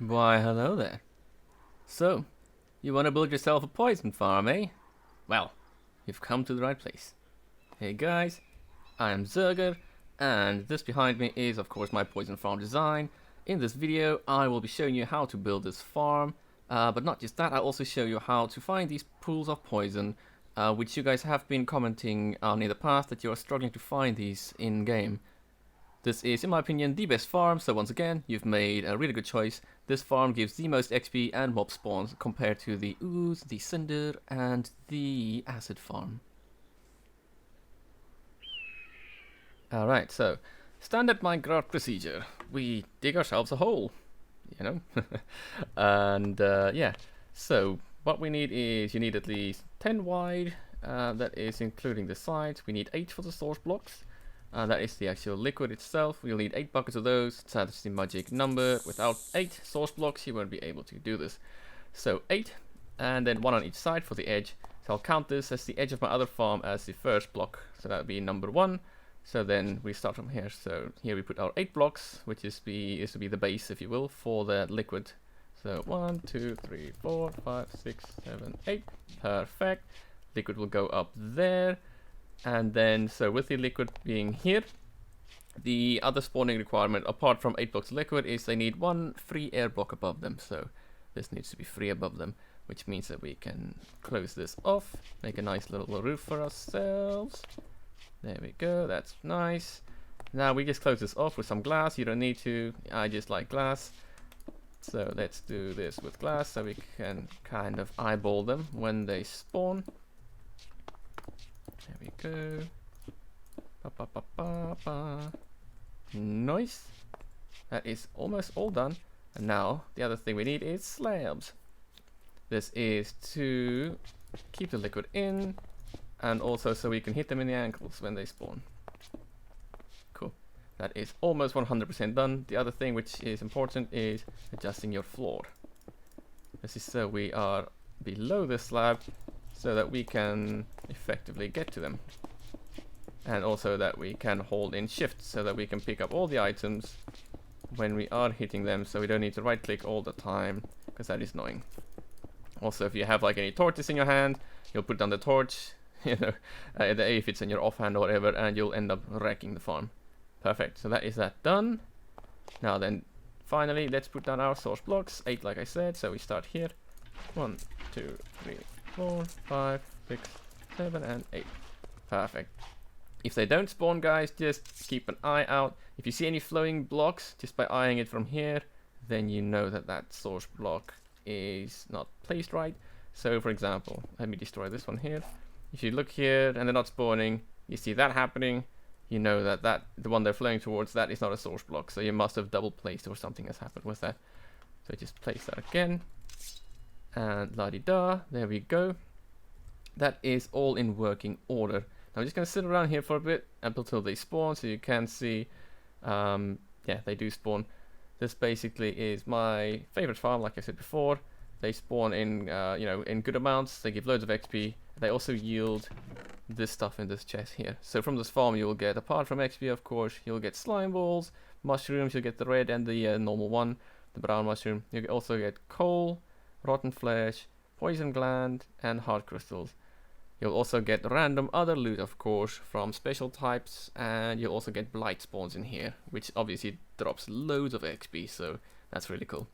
Why, hello there. So, you want to build yourself a poison farm, eh? Well, you've come to the right place. Hey guys, I am Zerger, and this behind me is of course my poison farm design. In this video, I will be showing you how to build this farm, but not just that, I'll also show you how to find these pools of poison, which you guys have been commenting on in the past that you're struggling to find these in-game. This is, in my opinion, the best farm, so once again, you've made a really good choice. This farm gives the most XP and mob spawns compared to the ooze, the cinder, and the acid farm. Alright, so, standard Minecraft procedure. We dig ourselves a hole, you know? And, yeah. So, what we need is, you need at least 10 wide, that is including the sides. We need 8 for the source blocks. That is the actual liquid itself. We'll need 8 buckets of those. That's the magic number. Without 8 source blocks, you won't be able to do this. So 8, and then 1 on each side for the edge. So I'll count this as the edge of my other farm as the first block. So that would be number 1. So then we start from here. So here we put our 8 blocks, which is to be the base, if you will, for the liquid. So 1, 2, 3, 4, 5, 6, 7, 8. Perfect. Liquid will go up there. And then, so with the liquid being here, the other spawning requirement, apart from 8 blocks of liquid, is they need 1 free air block above them. So this needs to be free above them, which means that we can close this off, make a nice little roof for ourselves. There we go, that's nice. Now we just close this off with some glass. You don't need to, I just like glass. So let's do this with glass so we can kind of eyeball them when they spawn. There we go. Ba, ba, ba, ba, ba. Nice. That is almost all done. And now the other thing we need is slabs. This is to keep the liquid in, and also so we can hit them in the ankles when they spawn. Cool. That is almost 100% done. The other thing which is important is adjusting your floor. This is so we are below the slab, so that we can effectively get to them. And also that we can hold in shift so that we can pick up all the items when we are hitting them, so we don't need to right click all the time, because that is annoying. Also, if you have like any torches in your hand, you'll put down the torch, you know, if it's in your offhand or whatever, and you'll end up wrecking the farm. Perfect, so that is that done. Now then, finally, let's put down our source blocks, 8 like I said, so we start here. 1, 2, 3, 4, 5, 6, 7, and 8. Perfect. If they don't spawn, guys, just keep an eye out. If you see any flowing blocks, just by eyeing it from here, then you know that that source block is not placed right. So, for example, let me destroy this one here. If you look here and they're not spawning, you see that happening, you know that the one they're flowing towards, that is not a source block. So you must have double placed or something has happened with that. So just place that again. And la-di-da, there we go. That is all in working order. Now I'm just going to sit around here for a bit until they spawn, so you can see, yeah, they do spawn. This basically is my favorite farm, like I said before. They spawn in, you know, in good amounts. They give loads of XP. They also yield this stuff in this chest here. So from this farm you will get, apart from XP of course, you'll get slime balls, mushrooms, you'll get the red and the normal one, the brown mushroom. You also get coal, rotten flesh, poison gland, and heart crystals. You'll also get random other loot, of course, from special types, and you'll also get blight spawns in here, which obviously drops loads of XP, so that's really cool.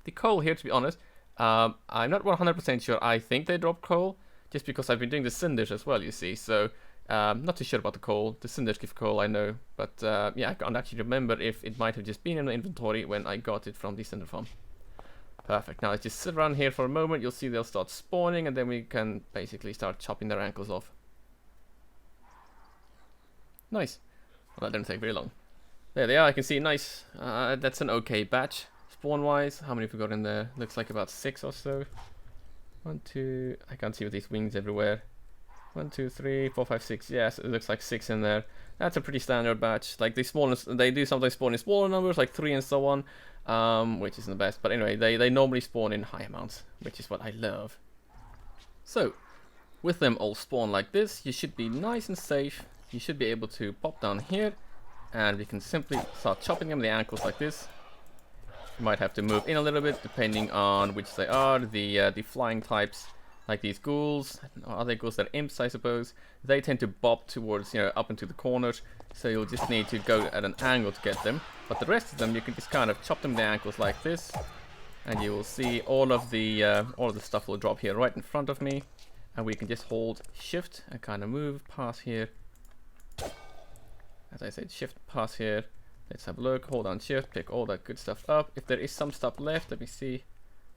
The coal here, to be honest, I'm not 100% sure. I think they drop coal, just because I've been doing the cinders as well, you see, so not too sure about the coal. The cinders give coal, I know, but yeah, I can't actually remember if it might have just been in the inventory when I got it from the cinder farm. Perfect. Now let's just sit around here for a moment. You'll see they'll start spawning, and then we can basically start chopping their ankles off. Nice. Well, that didn't take very long. There they are. I can see nice. That's an okay batch. Spawn-wise, how many have we got in there? Looks like about 6 or so. 1, 2. I can't see with these wings everywhere. 1, 2, 3, 4, 5, 6. Yes, it looks like 6 in there. That's a pretty standard batch. Like they spawn, they do sometimes spawn in smaller numbers, like 3 and so on. Which isn't the best, but anyway, they normally spawn in high amounts, which is what I love. So, with them all spawn like this, you should be nice and safe. You should be able to pop down here, and we can simply start chopping them in the ankles like this. You might have to move in a little bit depending on which they are. The flying types, like these ghouls, or are they ghouls that are imps, I suppose? They tend to bob towards, you know, up into the corners, so you'll just need to go at an angle to get them. But the rest of them, you can just kind of chop them the ankles like this, and you will see all of the stuff will drop here right in front of me, and we can just hold shift and kind of move past here. As I said, shift past here. Let's have a look. Hold on shift, pick all that good stuff up. If there is some stuff left, let me see.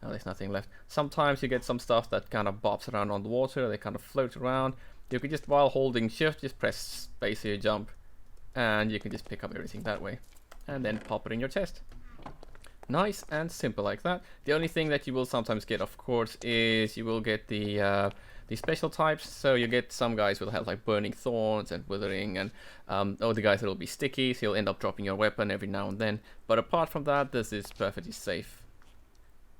No, there's nothing left. Sometimes you get some stuff that kind of bobs around on the water. They kind of float around. You can just, while holding shift, just press space here, jump, and you can just pick up everything that way, and then pop it in your chest. Nice and simple like that. The only thing that you will sometimes get, of course, is you will get the special types. So you get some guys will have like burning thorns and withering, and the guys that will be sticky, so you'll end up dropping your weapon every now and then. But apart from that, this is perfectly safe.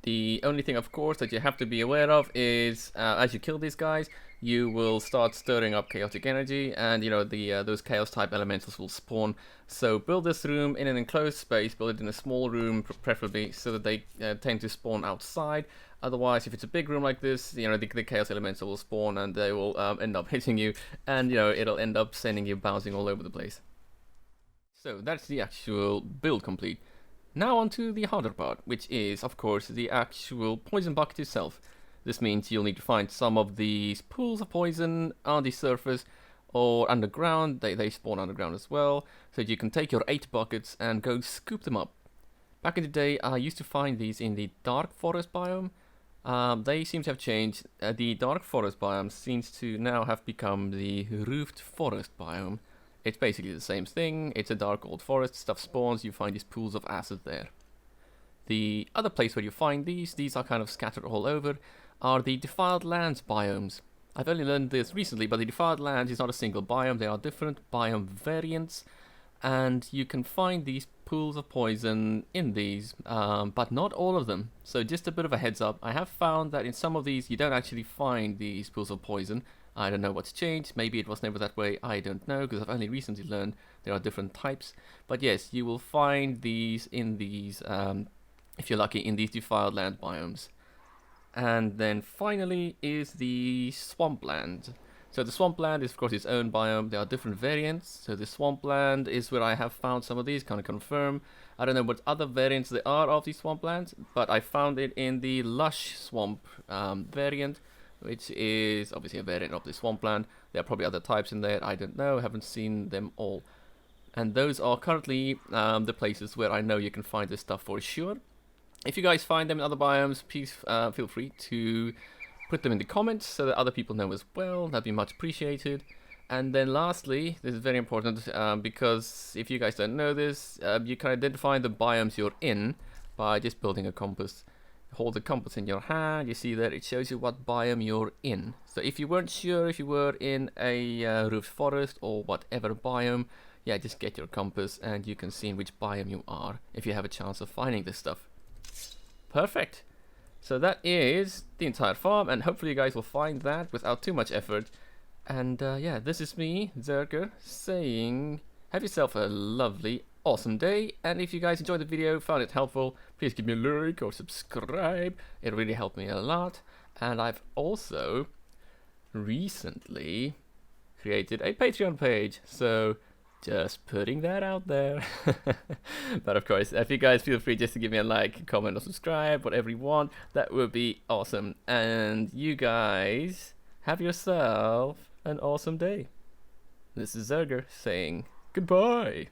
The only thing, of course, that you have to be aware of is as you kill these guys, you will start stirring up chaotic energy, and you know those chaos type elementals will spawn. So build this room in an enclosed space, build it in a small room preferably, so that they tend to spawn outside. Otherwise, if it's a big room like this, you know, the chaos elemental will spawn and they will end up hitting you, and you know, it'll end up sending you bouncing all over the place. So that's the actual build complete. Now on to the harder part, which is, of course, the actual poison bucket itself. This means you'll need to find some of these pools of poison on the surface or underground. They spawn underground as well, so you can take your 8 buckets and go scoop them up. Back in the day, I used to find these in the dark forest biome. They seem to have changed. The dark forest biome seems to now have become the roofed forest biome. It's basically the same thing. It's a dark old forest, stuff spawns, you find these pools of acid there. The other place where you find these are kind of scattered all over, are the defiled lands biomes. I've only learned this recently, but the defiled lands is not a single biome, they are different biome variants, and you can find these pools of poison in these, but not all of them. So just a bit of a heads up, I have found that in some of these you don't actually find these pools of poison. I don't know what's changed, maybe it was never that way, I don't know, because I've only recently learned there are different types. But yes, you will find these in these, if you're lucky, in these defiled land biomes. And then finally is the swampland. So the swampland is of course its own biome, there are different variants. So the swampland is where I have found some of these, can't confirm. I don't know what other variants there are of these swamplands, but I found it in the lush swamp variant, which is obviously a variant of the swampland. There are probably other types in there, I don't know, haven't seen them all. And those are currently the places where I know you can find this stuff for sure. If you guys find them in other biomes, please feel free to put them in the comments so that other people know as well. That'd be much appreciated. And then lastly, this is very important because if you guys don't know this, you can identify the biomes you're in by just building a compass. Hold the compass in your hand, you see that it shows you what biome you're in. So if you weren't sure if you were in a roofed forest or whatever biome, yeah, just get your compass and you can see in which biome you are if you have a chance of finding this stuff. Perfect. So that is the entire farm, and hopefully you guys will find that without too much effort. And yeah, this is me, Zerger, saying have yourself a lovely, awesome day. And if you guys enjoyed the video, found it helpful, please give me a like or subscribe. It really helped me a lot. And I've also recently created a Patreon page, so just putting that out there. But of course, if you guys feel free just to give me a like, comment or subscribe, whatever you want, that would be awesome. And you guys have yourself an awesome day. This is Zerger saying goodbye.